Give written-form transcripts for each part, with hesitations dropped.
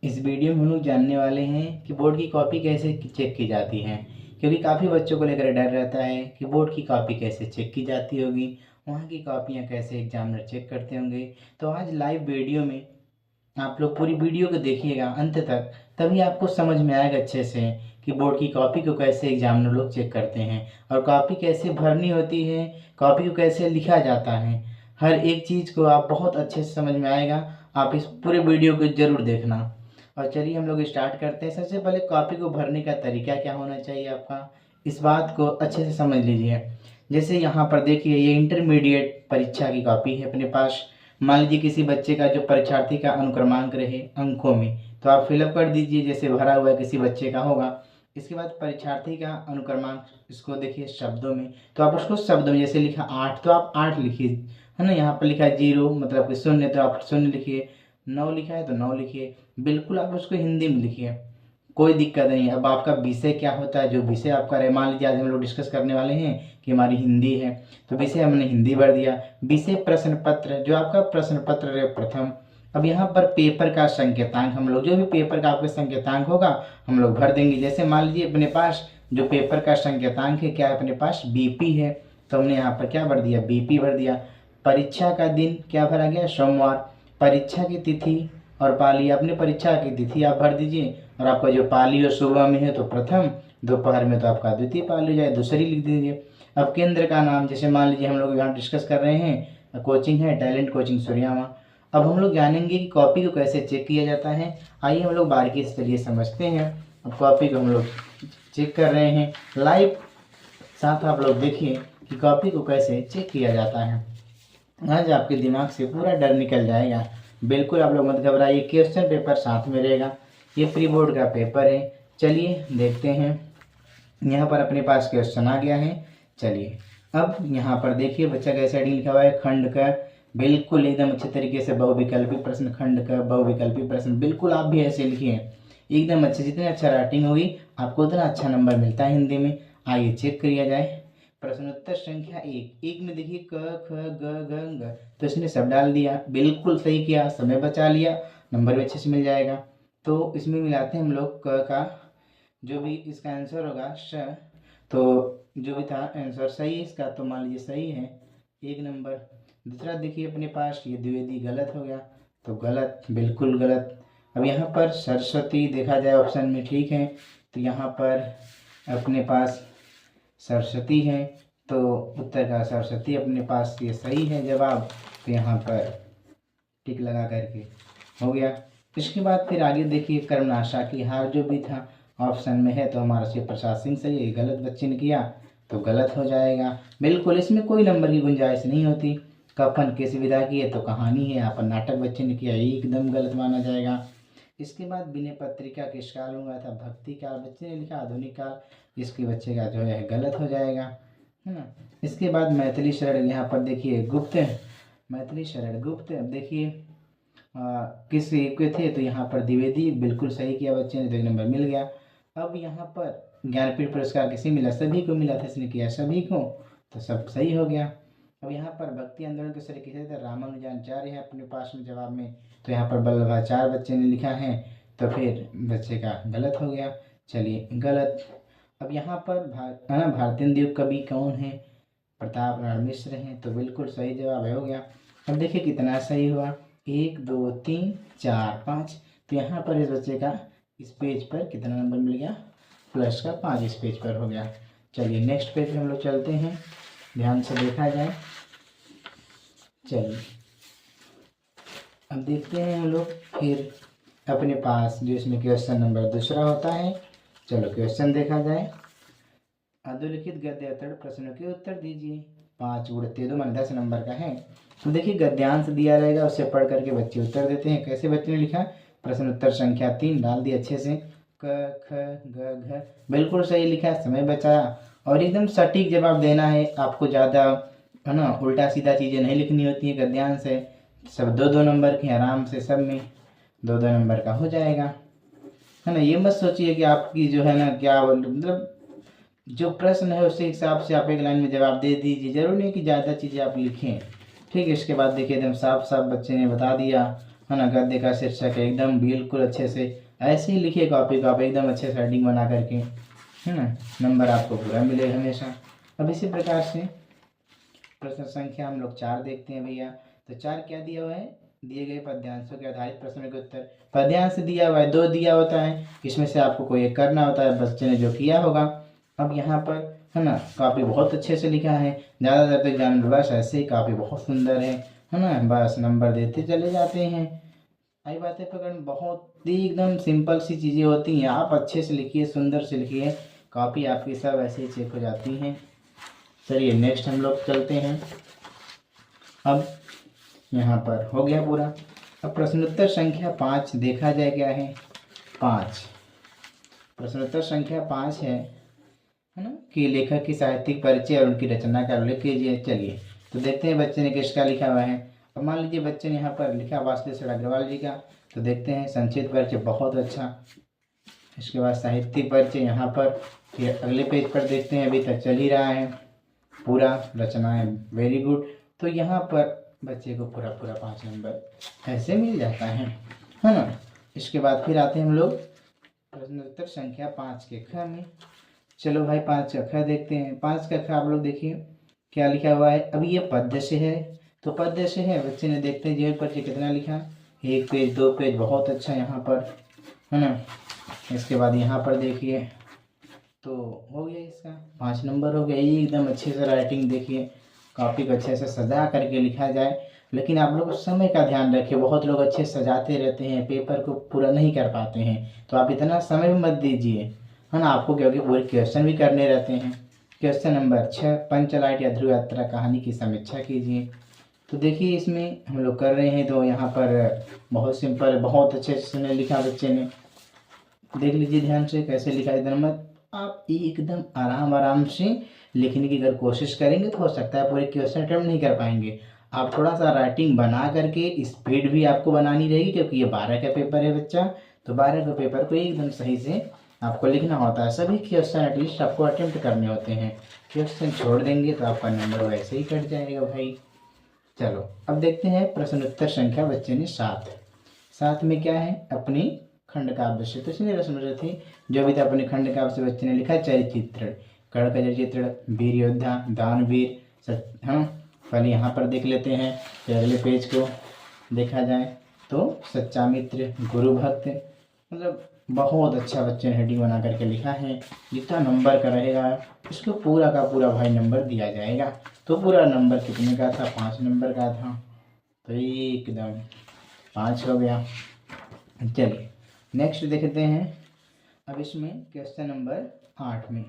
इस वीडियो में हम लोग जानने वाले हैं कि बोर्ड की कॉपी कैसे चेक की जाती है, क्योंकि काफ़ी बच्चों को लेकर डर रहता है कि बोर्ड की कॉपी कैसे चेक की जाती होगी, वहाँ की कॉपियाँ कैसे एग्जामिनर चेक करते होंगे। तो आज लाइव वीडियो में आप लोग पूरी वीडियो को देखिएगा अंत तक, तभी आपको समझ में आएगा अच्छे से कि बोर्ड की कॉपी को कैसे एग्जामिनर लोग चेक करते हैं और कॉपी कैसे भरनी होती है, कॉपी को कैसे लिखा जाता है। हर एक चीज़ को आप बहुत अच्छे से समझ में आएगा। आप इस पूरे वीडियो को ज़रूर देखना। और चलिए हम लोग स्टार्ट करते हैं। सबसे पहले कॉपी को भरने का तरीका क्या होना चाहिए आपका, इस बात को अच्छे से समझ लीजिए। जैसे यहाँ पर देखिए, ये इंटरमीडिएट परीक्षा की कॉपी है अपने पास। मान लीजिए किसी बच्चे का जो परीक्षार्थी का अनुक्रमांक रहे अंकों में, तो आप फिलअप कर दीजिए जैसे भरा हुआ किसी बच्चे का होगा। इसके बाद परीक्षार्थी का अनुक्रमांक, इसको देखिए शब्दों में, तो आप उसको शब्दों में जैसे लिखा 8 तो आप 8 लिखिए, है ना। यहाँ पर लिखा है 0 मतलब कि शून्य, तो आप शून्य लिखिए। 9 लिखा है तो 9 लिखिए। बिल्कुल आप उसको हिंदी में लिखिए, कोई दिक्कत नहीं है। अब आपका विषय क्या होता है, जो विषय आपका रहे, मान लीजिए आज हम लोग डिस्कस करने वाले हैं कि हमारी हिंदी है, तो विषय हमने हिंदी भर दिया। विषय प्रश्न पत्र, जो आपका प्रश्न पत्र रहे प्रथम। अब यहाँ पर पेपर का संकेतांक, हम लोग जो भी पेपर का आपका संकेतांक होगा हम लोग भर देंगे। जैसे मान लीजिए अपने पास जो पेपर का संकेतांक है क्या है, अपने पास बीपी है, तो हमने यहाँ पर क्या भर दिया, बीपी भर दिया। परीक्षा का दिन क्या भरा गया, सोमवार। परीक्षा की तिथि और पाली, अपनी परीक्षा की तिथि आप भर दीजिए। और आपका जो पाली और सुबह में है तो प्रथम, दोपहर में तो आपका द्वितीय पाली हो जाए, दूसरी लिख दीजिए। अब केंद्र का नाम, जैसे मान लीजिए हम लोग यहाँ डिस्कस कर रहे हैं, कोचिंग है टैलेंट कोचिंग सूर्यामा। अब हम लोग जानेंगे कि कॉपी को कैसे चेक किया जाता है। आइए हम लोग बारीकी से चलिए समझते हैं। अब कॉपी को हम लोग चेक कर रहे हैं लाइव, साथ आप लोग देखिए कि कॉपी को कैसे चेक किया जाता है। आज आपके दिमाग से पूरा डर निकल जाएगा। बिल्कुल आप लोग मत घबराइए, क्वेश्चन पेपर साथ में रहेगा। ये प्री बोर्ड का पेपर है। चलिए देखते हैं। यहाँ पर अपने पास क्वेश्चन आ गया है। चलिए अब यहाँ पर देखिए बच्चा कैसे हेडिंग लिखा हुआ है, खंड का। बिल्कुल एकदम अच्छे तरीके से बहुविकल्पी प्रश्न, खंड का बहुविकल्पी प्रश्न, बिल्कुल आप भी ऐसे लिखिए एकदम अच्छे। जितनी अच्छा राइटिंग होगी आपको उतना अच्छा नंबर मिलता है हिंदी में। आइए चेक किया जाए। प्रश्नोत्तर संख्या 1, एक में देखिए क ख ग घ ङ, तो इसने सब डाल दिया, बिल्कुल सही किया, समय बचा लिया, नंबर भी अच्छे से मिल जाएगा। तो इसमें मिलाते हैं हम लोग क का, जो भी इसका आंसर होगा श, तो जो भी था आंसर सही है इसका, तो मान लीजिए सही है, 1 नंबर। दूसरा देखिए अपने पास ये द्विवेदी गलत हो गया, तो गलत, बिल्कुल गलत। अब यहाँ पर सरस्वती देखा जाए ऑप्शन में, ठीक है, तो यहाँ पर अपने पास सरस्वती है, तो उत्तर का सरस्वती अपने पास ये सही है जवाब। तो यहाँ पर टिक लगा करके हो गया। इसके बाद फिर आगे देखिए कर्मनाशा की हार, जो भी था ऑप्शन में है, तो हमारा शिव प्रसाद सिंह सही है, गलत बच्चे ने किया तो गलत हो जाएगा। बिल्कुल इसमें कोई नंबर की गुंजाइश नहीं होती। कफन किस विधा की है, तो कहानी है, यहाँ पर नाटक बच्चे ने किया, एकदम गलत माना जाएगा। इसके बाद विनय पत्रिका किस काल में हुआ था, भक्ति काल बच्चे ने लिखा, आधुनिक काल, इसके बच्चे का जो है गलत हो जाएगा, है ना। इसके बाद मैथिली शरण, यहाँ पर देखिए गुप्त, मैथिली शरण गुप्त। अब देखिए किस के थे, तो यहाँ पर द्विवेदी, बिल्कुल सही किया बच्चे ने, तो 1 नंबर मिल गया। अब यहाँ पर ज्ञानपीठ पुरस्कार किसे मिला, सभी को मिला था, इसने किया सभी को, तो सब सही हो गया। अब यहाँ पर भक्ति आंदोलन के श्रेय किसे थे, रामानुजाचार्य है अपने पास में जवाब में, तो यहाँ पर वल्लभाचार्य बच्चे ने लिखा है, तो फिर बच्चे का गलत हो गया। चलिए गलत। अब यहाँ पर है ना, भारतीय द्वीप कवि कौन है, प्रताप नारायण मिश्र हैं, तो बिल्कुल सही जवाब हो गया। अब देखिए कितना सही हुआ, 1 2 3 4 5, तो यहाँ पर इस बच्चे का इस पेज पर कितना नंबर मिल गया, प्लस का 5 इस पेज पर हो गया। चलिए नेक्स्ट पेज पे हम लोग चलते हैं, ध्यान से देखा जाए। चलिए अब देखते हैं हम लोग फिर अपने पास जो इसमें क्वेश्चन नंबर दूसरा होता है। चलो क्वेश्चन देखा जाए। अधोलिखित गद्यांश प्रश्नों के उत्तर दीजिए। 5 गुणित 2 मान 10 नंबर का है। तो देखिए गद्यांश दिया रहेगा, उससे पढ़ करके बच्चे उत्तर देते हैं। कैसे बच्चे ने लिखा, प्रश्न उत्तर संख्या 3 डाल दिया अच्छे से, क ख ग घ, बिल्कुल सही लिखा, समय बचाया। और एकदम सटीक जवाब देना है आपको, ज़्यादा है ना उल्टा सीधा चीज़ें नहीं लिखनी होती है। गद्यांश है, सब 2 2 नंबर के, आराम से सब में 2 2 नंबर का हो जाएगा, है ना। ये मत सोचिए कि आपकी जो है ना क्या मतलब जो प्रश्न है उसी हिसाब से आप एक लाइन में जवाब दे दीजिए, जरूरी नहीं कि ज़्यादा चीज़ें आप लिखें, ठीक है। इसके बाद देखिए एकदम साफ साफ बच्चे ने बता दिया, है ना। गद्य का शीर्षक है, एकदम बिल्कुल अच्छे से ऐसे ही लिखिए कॉपी को आप एकदम अच्छे से हेडिंग बना करके, है ना। नंबर आपको पूरा मिलेगा हमेशा। अब इसी प्रकार से प्रश्न संख्या हम लोग 4 देखते हैं भैया। तो 4 क्या दिया हुआ है, दिए गए पद्यांशों के आधारित प्रश्न के उत्तर। पद्यांश दिया हुआ है, 2 दिया होता है, इसमें से आपको कोई एक करना होता है, बच्चे ने जो किया होगा। अब यहाँ पर है ना काफ़ी बहुत अच्छे से लिखा है, ज़्यादातर तो एग्जाम में बस ऐसे ही काफ़ी बहुत सुंदर है ना, बस नंबर देते चले जाते हैं। आई बात है पकड़, बहुत ही एकदम सिंपल सी चीज़ें होती हैं, आप अच्छे से लिखिए, सुंदर से लिखिए, कॉपी आपकी सब ऐसे ही चेक हो जाती हैं। चलिए नेक्स्ट हम लोग चलते हैं। अब यहाँ पर हो गया पूरा। अब प्रश्नोत्तर संख्या 5 देखा जाए क्या है। 5 प्रश्नोत्तर संख्या 5 है ना, कि लेखक की साहित्यिक परिचय और उनकी रचना का उल्लेख कीजिए। चलिए तो देखते हैं बच्चे ने किसका लिखा हुआ है। अब मान लीजिए बच्चे ने यहाँ पर लिखा वासुदेव अग्रवाल जी का, तो देखते हैं संक्षिप्त परिचय बहुत अच्छा। इसके बाद साहित्यिक परिचय यहाँ पर, फिर अगले पेज पर देखते हैं, अभी तक चल ही रहा है पूरा रचनाएं, वेरी गुड। तो यहाँ पर बच्चे को पूरा 5 नंबर ऐसे मिल जाता है ना। इसके बाद फिर आते हैं हम लोग प्रश्नोत्तर संख्या 5 के ख में। चलो भाई 5 का ख देखते हैं। 5 का ख आप लोग देखिए क्या लिखा हुआ है। अभी ये पद्य से है, तो पद्य से है, बच्चे ने देखते हैं जीवन परिचय कितना लिखा, 1 पेज 2 पेज, बहुत अच्छा यहाँ पर, है ना। इसके बाद यहाँ पर देखिए तो हो गया इसका 5 नंबर हो गया। ये एकदम अच्छे से राइटिंग देखिए, कॉपी को अच्छे से सजा करके लिखा जाए, लेकिन आप लोग समय का ध्यान रखिए। बहुत लोग अच्छे सजाते रहते हैं, पेपर को पूरा नहीं कर पाते हैं, तो आप इतना समय भी मत दीजिए, है ना आपको, क्योंकि पूरे क्वेश्चन भी करने रहते हैं। क्वेश्चन नंबर 6, पंचलाइट या ध्रुव यात्रा कहानी की समीक्षा कीजिए। तो देखिए इसमें हम लोग कर रहे हैं, तो यहाँ पर बहुत सिंपल, बहुत अच्छे से लिखा बच्चे ने, देख लीजिए ध्यान से कैसे लिखा है। नंबर आप एकदम आराम से लिखने की अगर कोशिश करेंगे तो हो सकता है पूरे क्वेश्चन अटेम्प्ट नहीं कर पाएंगे। आप थोड़ा सा राइटिंग बना करके, स्पीड भी आपको बनानी रहेगी, क्योंकि ये 12 का पेपर है बच्चा, तो 12 के पेपर को एकदम सही से आपको लिखना होता है। सभी क्वेश्चन एटलीस्ट आपको अटेम्प्ट करने होते हैं, क्वेश्चन छोड़ देंगे तो आपका नंबर वैसे ही कट जाएगा भाई। चलो अब देखते हैं प्रश्नोत्तर संख्या बच्चे ने 7 में क्या है, अपनी खंड काव्य से, तो इसमें रस्म थी जो भी था अपने खंड काव्य से बच्चे ने लिखा चरित्र, कर्ण का चरित्र, वीर योद्धा, दानवीर, हाँ पहले यहाँ पर देख लेते हैं, फिर अगले पेज को देखा जाए तो सच्चा मित्र, गुरु भक्त, मतलब बहुत अच्छा बच्चे ने हेडिंग बना करके लिखा है। जितना नंबर का रहेगा इसको पूरा का पूरा भाई नंबर दिया जाएगा। तो पूरा नंबर कितने का था, 5 नंबर का था, तो एकदम 5 हो गया। चलिए नेक्स्ट देखते हैं। अब इसमें क्वेश्चन नंबर 8 में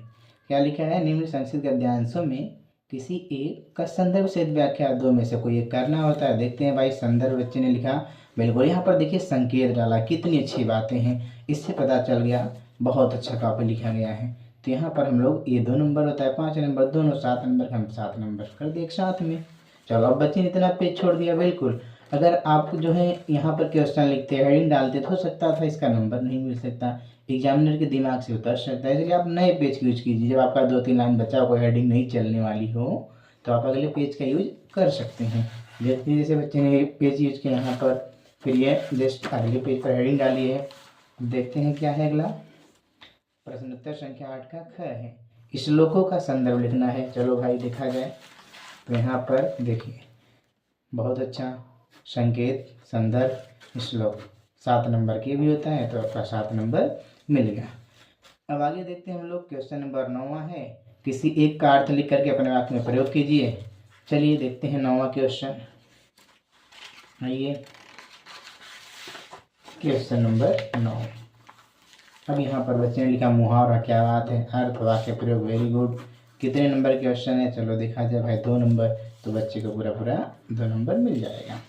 क्या लिखा है, निम्न संस्कृत गद्यांशों में किसी एक का संदर्भ सहित व्याख्या 2 में से कोई एक करना होता है। देखते हैं भाई संदर्भ बच्चे ने लिखा, बिल्कुल यहाँ पर देखिए संकेत डाला, कितनी अच्छी बातें हैं, इससे पता चल गया बहुत अच्छा टॉपिक लिखा गया है। तो यहाँ पर हम लोग ये 2 नंबर होता है, 5 नंबर, दोनों 7 नंबर, हम 7 नंबर कर दिए एक साथ में। चलो अब बच्चे ने इतना पेज छोड़ दिया, बिल्कुल अगर आप जो है यहाँ पर क्वेश्चन लिखते हैं, हेडिंग डालते, तो हो सकता था इसका नंबर नहीं मिल सकता, एग्जामिनर के दिमाग से उतर सकता है। इसलिए आप नए पेज का यूज कीजिए, जब आपका 2-3 लाइन बचा, कोई हेडिंग नहीं चलने वाली हो, तो आप अगले पेज का यूज कर सकते हैं। जैसे बच्चे ने पेज यूज किया यहाँ पर, फिर ये जस्ट अगले पेज पर हेडिंग डाली है। देखते हैं क्या है अगला, प्रश्नोत्तर संख्या 8 का ख है, श्लोकों का संदर्भ लिखना है। चलो भाई देखा जाए तो यहाँ पर देखिए बहुत अच्छा संकेत, संदर्भ, श्लोक 7 नंबर के भी होता है, तो आपका 7 नंबर मिल गया। अब आगे देखते हैं हम लोग, क्वेश्चन नंबर 9 है, किसी एक का अर्थ लिख करके अपने वाक्य में प्रयोग कीजिए। चलिए देखते हैं 9वां क्वेश्चन, आइए क्वेश्चन नंबर 9। अब यहाँ पर बच्चे ने लिखा मुहावरा, क्या बात है, अर्थ वाक्य प्रयोग, वेरी गुड। कितने नंबर क्वेश्चन है, चलो देखा जाए भाई 2 नंबर, तो बच्चे को पूरा 2 नंबर मिल जाएगा।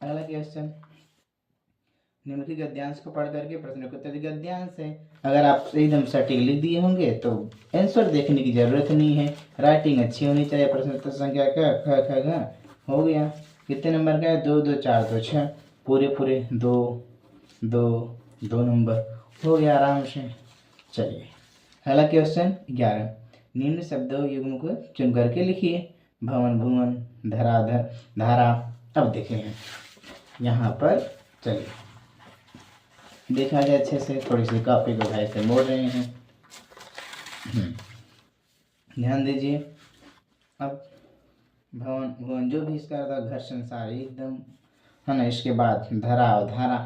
अगला क्वेश्चन, निम्नलिखित गद्यांश को पढ़ करके प्रश्न को उत्तर। गद्यांश है, अगर आप एकदम सटीक लिख दिए होंगे तो आंसर देखने की जरूरत नहीं है, राइटिंग अच्छी होनी चाहिए। प्रश्न उत्तर संख्या का ख हो गया, कितने नंबर का है, 2 2 4 2 6, पूरे 2 2 2 नंबर हो गया आराम से। चलिए अगला क्वेश्चन 11, निम्न शब्दों युग्म को चुन करके लिखिए, भवन, भुवन, धराधर, धारा। अब देखें यहाँ पर चलिए देखा जाए अच्छे से, थोड़ी सी कॉपी को भाई से मोड़ रहे हैं। ध्यान दीजिए। अब भवन भुवन जो भी इसका था, घर संसार एकदम है ना। इसके बाद धरा और धारा,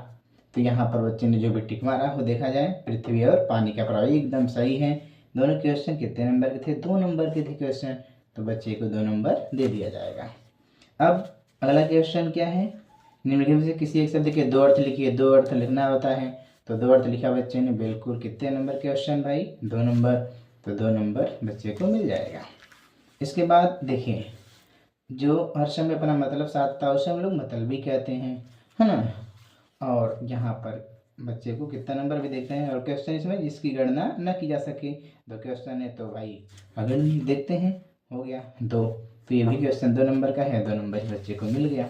तो यहाँ पर बच्चे ने जो भी टिक मारा वो देखा जाए पृथ्वी और पानी का प्रभाव एकदम सही है। दोनों क्वेश्चन कितने नंबर के थे? 2 नंबर के थे क्वेश्चन, तो बच्चे को 2 नंबर दे दिया जाएगा। अब अगला क्वेश्चन क्या है? निम्नलिखित से किसी एक शब्द के 2 अर्थ लिखिए। 2 अर्थ लिखना होता है, तो 2 अर्थ लिखा बच्चे ने, बिल्कुल कितने नंबर क्वेश्चन भाई? 2 नंबर, तो 2 नंबर बच्चे को मिल जाएगा। इसके बाद देखिए, जो हर समय अपना मतलब साधता है उसे हम लोग मतलबी कहते हैं, है ना। और यहाँ पर बच्चे को कितना नंबर भी देखते हैं। और क्वेश्चन इसमें जिसकी गणना न की जा सके, 2 क्वेश्चन है तो भाई अगर नहीं देखते हैं, हो गया 2। तो ये भी क्वेश्चन 2 नंबर का है, 2 नंबर बच्चे को मिल गया।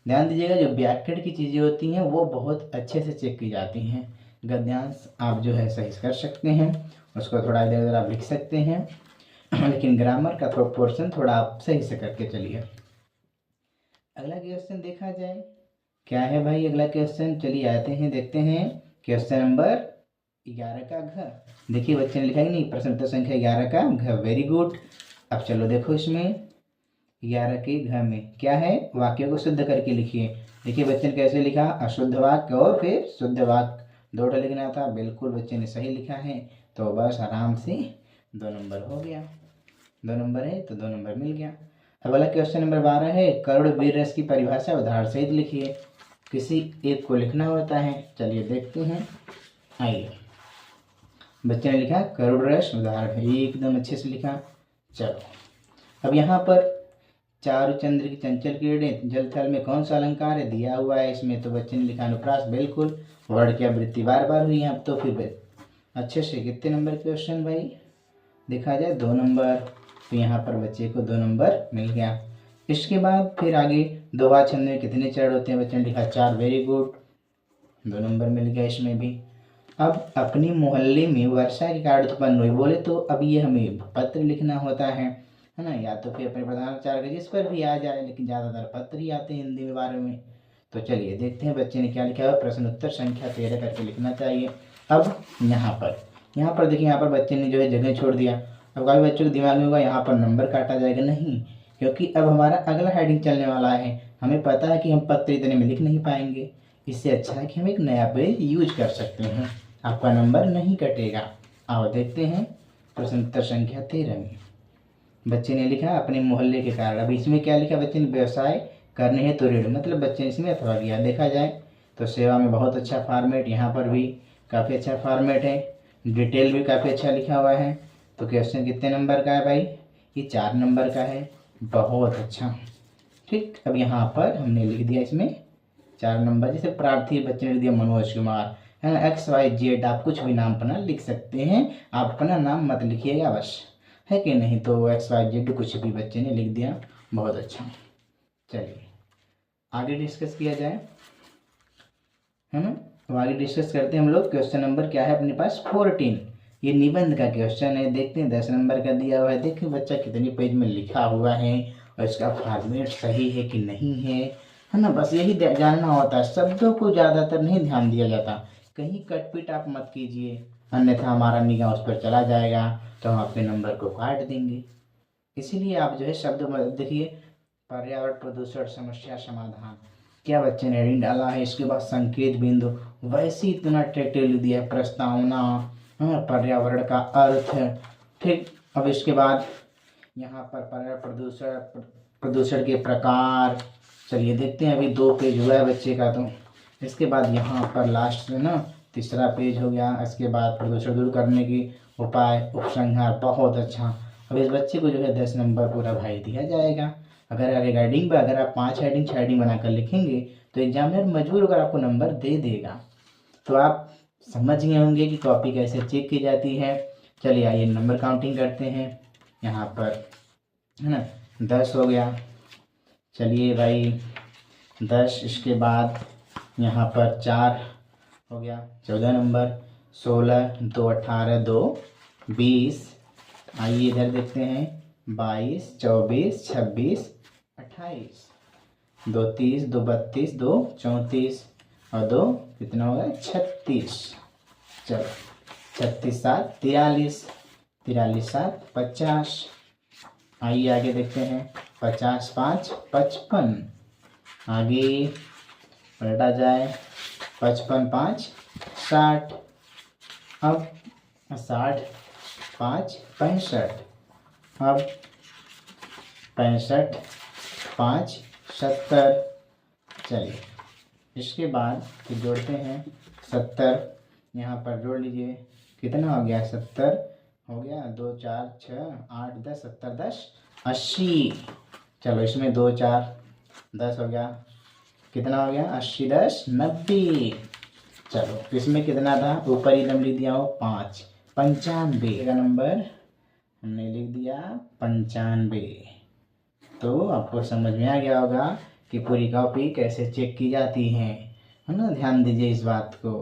ध्यान दीजिएगा, जो व्याकरण की चीज़ें होती हैं वो बहुत अच्छे से चेक की जाती हैं। गद्यांश आप जो है सही कर सकते हैं, उसको थोड़ा इधर उधर आप लिख सकते हैं, लेकिन ग्रामर का थोड़ा पोर्शन थोड़ा आप सही से करके चलिए। अगला क्वेश्चन देखा जाए क्या है भाई अगला क्वेश्चन। चलिए आते हैं, देखते हैं क्वेश्चन नंबर 11 का घ। देखिए बच्चे ने लिखा ही नहीं, प्रश्न उत्तर संख्या 11 का घ। Very good. अब चलो देखो, इसमें 11 के घ में क्या है? वाक्य को शुद्ध करके लिखिए। देखिए बच्चे ने कैसे लिखा, अशुद्ध वाक्य और फिर शुद्ध वाक्य, 2 लिखना था। बिल्कुल बच्चे ने सही लिखा है, तो बस आराम से 2 नंबर हो गया। 2 नंबर है तो 2 नंबर मिल गया। अगला क्वेश्चन नंबर 12 है, करुण वीर रस की परिभाषा उदाहरण सहित लिखिए। किसी एक को लिखना होता है, चलिए देखते हैं। आइए, बच्चे ने लिखा करुण रस उदाहरण है, एकदम अच्छे से लिखा। चलो अब यहाँ पर चारुचंद्र की चंचल किरणें जल थल में कौन सा अलंकार है दिया हुआ है इसमें, तो बच्चे ने लिखा अनुप्रास। बिल्कुल, वर्ड की आवृत्ति बार बार हुई है, अब तो फिर अच्छे से कितने नंबर क्वेश्चन भाई? देखा जाए 2 नंबर, तो यहाँ पर बच्चे को 2 नंबर मिल गया। इसके बाद फिर आगे दोहा छंद में कितने चरण होते हैं? बच्चे ने लिखा 4। वेरी गुड, 2 नंबर मिल गया इसमें भी। अब अपनी मोहल्ले में वर्षा के कारण उत्पन्न हुई, बोले तो अब ये हमें पत्र लिखना होता है ना, या तो फिर अपने प्रधानाचार्य के जिस पर भी आ जाए, लेकिन ज़्यादातर पत्र ही आते हैं हिंदी में बारे में। तो चलिए देखते हैं बच्चे ने क्या लिखा है। प्रश्न उत्तर संख्या 13 करके लिखना चाहिए। अब यहाँ पर देखिए, यहाँ पर बच्चे ने जो है जगह छोड़ दिया। अब काफ़ी बच्चों के दिमाग में होगा यहाँ पर नंबर काटा जाएगा, नहीं, क्योंकि अब हमारा अगला हेडिंग चलने वाला है। हमें पता है कि हम पत्र इतने में लिख नहीं पाएंगे, इससे अच्छा है कि हम एक नया पेज यूज कर सकते हैं, आपका नंबर नहीं कटेगा। आओ देखते हैं प्रश्न उत्तर संख्या 13 में बच्चे ने लिखा अपने मोहल्ले के कारण। अब इसमें क्या लिखा बच्चे ने? व्यवसाय करने हैं तो ऋण, मतलब बच्चे ने इसमें अथवा किया। देखा जाए तो सेवा में बहुत अच्छा फॉर्मेट, यहाँ पर भी काफ़ी अच्छा फॉर्मेट है, डिटेल भी काफ़ी अच्छा लिखा हुआ है। तो क्वेश्चन कितने नंबर का है भाई? ये 4 नंबर का है, बहुत अच्छा। ठीक, अब यहाँ पर हमने लिख दिया इसमें 4 नंबर। जैसे प्रार्थी बच्चे ने लिख दिया मनोज कुमार, है ना, XYZ, आप कुछ भी नाम अपना लिख सकते हैं, आप अपना नाम मत लिखिएगा बस, है कि नहीं। तो XYZ कुछ भी बच्चे ने लिख दिया, बहुत अच्छा। चलिए आगे डिस्कस किया जाए, है ना। तो आगे डिस्कस करते हैं हम लोग। क्वेश्चन नंबर क्या है अपने पास? 14। ये निबंध का क्वेश्चन है, देखते हैं 10 नंबर का दिया हुआ है। देखिए बच्चा कितने पेज में लिखा हुआ है और इसका फॉर्मेट सही है कि नहीं है ना, बस यही जानना होता है। शब्दों को ज़्यादातर नहीं ध्यान दिया जाता, कहीं कटपीट आप मत कीजिए, अन्यथा हमारा निगाह उस पर चला जाएगा तो हम आपके नंबर को काट देंगे। इसीलिए आप जो है शब्द में देखिए, पर्यावरण प्रदूषण समस्या समाधान, क्या बच्चे ने हेडिंग डाला है। इसके बाद संकेत बिंदु, वैसे इतना टाइटल लिख दिया है, प्रस्तावना, पर्यावरण का अर्थ। ठीक, अब इसके बाद यहाँ पर पर्यावरण प्रदूषण के प्रकार। चलिए देखते हैं, अभी 2 पेज हुआ है बच्चे का। तो इसके बाद यहाँ पर लास्ट में ना 3रा पेज हो गया। इसके बाद प्रदूषण दूर करने की उपाय, उपसंहार, बहुत अच्छा। अब इस बच्चे को जो है 10 नंबर पूरा भाई दिया जाएगा। अगर आगे हेडिंग पर अगर आप 5 हेडिंग 6 हेडिंग बनाकर लिखेंगे तो एग्जामिनर मजबूर होकर आपको नंबर दे देगा। तो आप समझ गए होंगे कि कॉपी कैसे चेक की जाती है। चलिए आइए नंबर काउंटिंग करते हैं। यहाँ पर है ना 10 हो गया, चलिए भाई 10। इसके बाद यहाँ पर 4 हो गया, 14 नंबर। 16, 2 18, 2 20। आइए इधर देखते हैं, 22, 24, 26, 28, 2 30, 2 32, 2 34, और 2 कितना होगा 36। चलो 36 7 43, 43 7 50। आइए आगे देखते हैं। 50 5 55। आगे पलटा जाए। 55 5 60। अब 60 5 65। अब 65 5 70। चलिए इसके बाद फिर जोड़ते हैं 70। यहाँ पर जोड़ लीजिए कितना हो गया 70 हो गया 2 4 6 8 10 70 10 80। चलो इसमें 2 4 10 हो गया, कितना हो गया 80 10 90। चलो इसमें कितना था ऊपर ही दम लिख दिया हो 5 95 का नंबर हमने लिख दिया 95। तो आपको समझ में आ गया होगा कि पूरी कॉपी कैसे चेक की जाती है ना। ध्यान दीजिए इस बात को।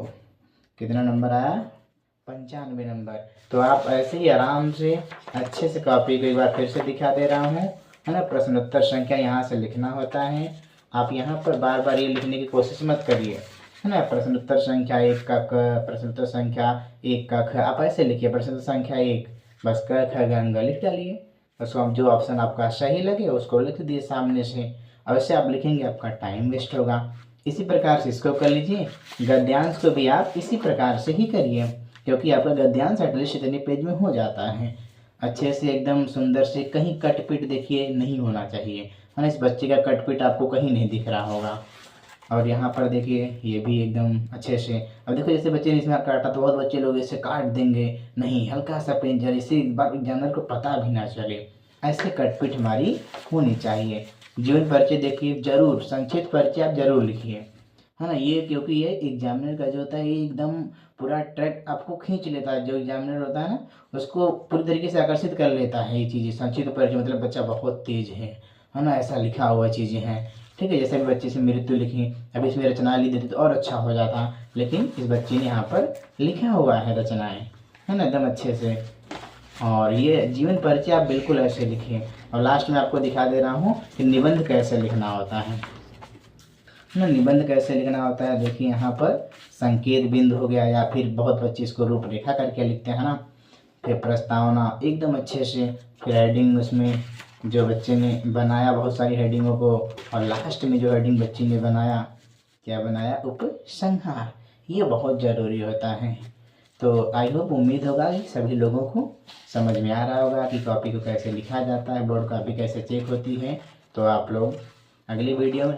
कितना नंबर आया 95 नंबर। तो आप ऐसे ही आराम से अच्छे से कॉपी को एक बार फिर से दिखा दे रहा हूँ, है ना। प्रश्नोत्तर संख्या यहाँ से लिखना होता है। आप यहाँ पर बार बार ये लिखने की कोशिश मत करिए, है ना। प्रश्नोत्तर संख्या 1 का क, प्रश्नोत्तर संख्या 1 का ख, आप ऐसे लिखिए प्रश्नोत्तर संख्या 1 बस क ख ग घ लिख डालिए। उसको हम जो ऑप्शन आपका सही लगे उसको लिख दिए सामने से। अब ऐसे आप लिखेंगे आपका टाइम वेस्ट होगा। इसी प्रकार से इसको कर लीजिए। गद्यांश को भी आप इसी प्रकार से ही करिए, क्योंकि आपका गद्यांश एटलीस्ट इतने पेज में हो जाता है अच्छे से एकदम सुंदर से। कहीं कट पीट देखिए नहीं होना चाहिए, है ना। इस बच्चे का कट पीट आपको कहीं नहीं दिख रहा होगा। और यहाँ पर देखिए ये भी एकदम अच्छे से। अब देखो जैसे बच्चे ने इसमें काटा तो बहुत बच्चे लोग इसे काट देंगे, नहीं हल्का सा पेन जले इसे एग्जामिनर को पता भी ना चले। ऐसे कटपीट हमारी होनी चाहिए। जीवन परिचय देखिए जरूर, संक्षिप्त परिचय आप जरूर लिखिए, है ना। ये क्योंकि ये एग्जामिनर का जो होता है ये एकदम पूरा ट्रैक आपको खींच लेता है। जो एग्जामिनर होता है ना उसको पूरी तरीके से आकर्षित कर लेता है ये चीज़ें। संक्षिप्त परिचय मतलब बच्चा बहुत तेज है ना, ऐसा लिखा हुआ चीज़ें हैं। ठीक है, जैसे भी बच्चे से मृत्यु लिखी, अभी इसमें रचना लिख देते तो और अच्छा हो जाता, लेकिन इस बच्चे ने यहाँ पर लिखा हुआ है रचनाएं, है ना, एकदम अच्छे से। और ये जीवन परिचय आप बिल्कुल ऐसे लिखिए। और लास्ट में आपको दिखा दे रहा हूँ कि निबंध कैसे लिखना होता है ना। निबंध कैसे लिखना होता है देखिए, यहाँ पर संकेत बिंदु हो गया, या फिर बहुत बच्चे इसको रूपरेखा करके लिखते हैं ना। फिर प्रस्तावना एकदम अच्छे से, फिर हेडिंग उसमें जो बच्चे ने बनाया बहुत सारी हेडिंगों को, और लास्ट में जो हेडिंग बच्चे ने बनाया क्या बनाया उपसंहार। ये बहुत ज़रूरी होता है। तो आई होप उम्मीद होगा कि सभी लोगों को समझ में आ रहा होगा कि कॉपी को कैसे लिखा जाता है, बोर्ड कॉपी कैसे चेक होती है। तो आप लोग अगली वीडियो में